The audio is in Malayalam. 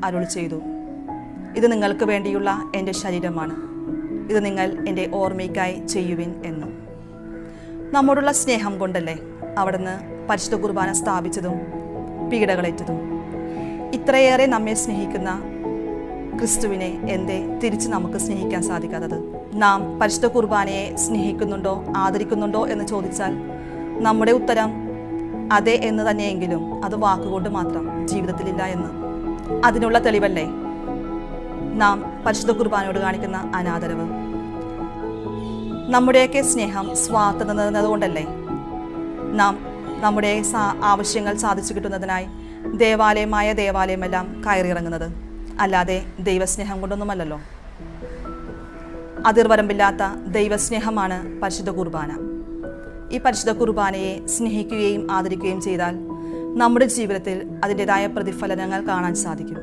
അരുളി ചെയ്തു, ഇത് നിങ്ങൾക്ക് വേണ്ടിയുള്ള എൻ്റെ ശരീരമാണ്, ഇത് നിങ്ങൾ എൻ്റെ ഓർമ്മയ്ക്കായി ചെയ്യുവിൻ എന്നും. നമ്മോടുള്ള സ്നേഹം കൊണ്ടല്ലേ അവിടുന്ന് പരിശുദ്ധ കുർബാന സ്ഥാപിച്ചതും പീഡകളേറ്റതും. ഇത്രയേറെ നമ്മെ സ്നേഹിക്കുന്ന ക്രിസ്തുവിനെ എന്തേ തിരിച്ച് നമുക്ക് സ്നേഹിക്കാൻ സാധിക്കാത്തത്? നാം പരിശുദ്ധ കുർബാനയെ സ്നേഹിക്കുന്നുണ്ടോ, ആദരിക്കുന്നുണ്ടോ എന്ന് ചോദിച്ചാൽ നമ്മുടെ ഉത്തരം അതെ എന്ന് തന്നെയെങ്കിലും അത് വാക്കുകൊണ്ട് മാത്രം, ജീവിതത്തിലില്ല എന്ന്. അതിനുള്ള തെളിവല്ലേ നാം പരിശുദ്ധ കുർബാനയോട് കാണിക്കുന്ന അനാദരവ്? നമ്മുടെയൊക്കെ സ്നേഹം സ്വാർത്ഥത നിറഞ്ഞതുകൊണ്ടല്ലേ നാം നമ്മുടെ ആവശ്യങ്ങൾ സാധിച്ചു കിട്ടുന്നതിനായി ദേവാലയമെല്ലാം കയറിയിറങ്ങുന്നത്, അല്ലാതെ ദൈവസ്നേഹം കൊണ്ടൊന്നുമല്ലല്ലോ. അതിർവരമ്പില്ലാത്ത ദൈവസ്നേഹമാണ് പരിശുദ്ധ കുർബാന. ഈ പരിശുദ്ധ കുർബാനയെ സ്നേഹിക്കുകയും ആദരിക്കുകയും ചെയ്താൽ നമ്മുടെ ജീവിതത്തിൽ അതിൻ്റെതായ പ്രതിഫലനങ്ങൾ കാണാൻ സാധിക്കും.